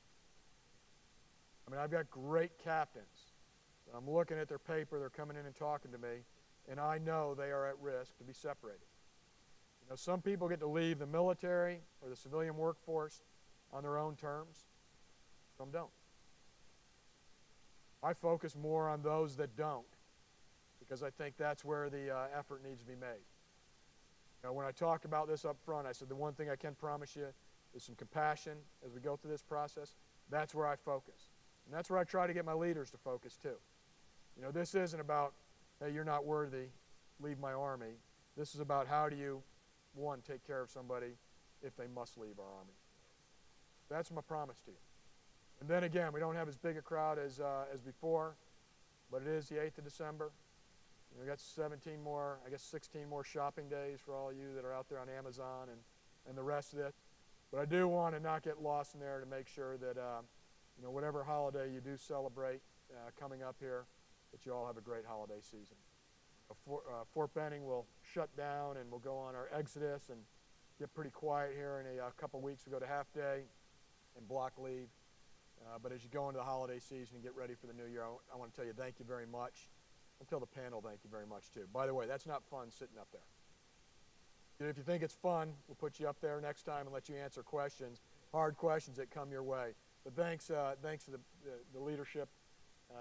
I mean, I've got great captains. I'm looking at their paper, they're coming in and talking to me, and I know they are at risk to be separated. You know, some people get to leave the military or the civilian workforce on their own terms. Some don't. I focus more on those that don't because I think that's where the effort needs to be made. You know, when I talked about this up front, I said the one thing I can promise you is some compassion as we go through this process. That's where I focus. And that's where I try to get my leaders to focus too. You know, this isn't about, hey, you're not worthy, leave my army. This is about how do you, one, take care of somebody if they must leave our army. That's my promise to you. And then again, we don't have as big a crowd as before, but it is the 8th of December. You know, we got 17 more, I guess 16 more shopping days for all you that are out there on Amazon and the rest of it. But I do want to not get lost in there to make sure that, you know, whatever holiday you do celebrate coming up here, that you all have a great holiday season. Fort Benning will shut down and we'll go on our exodus and get pretty quiet here in a couple weeks. We go to half day and block leave. But as you go into the holiday season and get ready for the new year, I want to tell you thank you very much. I'll tell the panel thank you very much too. By the way, that's not fun sitting up there. If you think it's fun, we'll put you up there next time and let you answer questions, hard questions that come your way. But thanks to the leadership,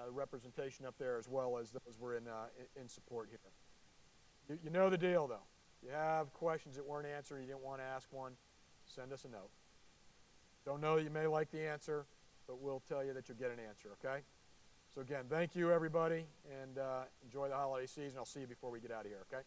the representation up there, as well as those we're in support here. You know the deal, though. If you have questions that weren't answered, you didn't want to ask one, send us a note. Don't know that you may like the answer, but we'll tell you that you'll get an answer, okay? So again, thank you, everybody, and enjoy the holiday season. I'll see you before we get out of here, okay?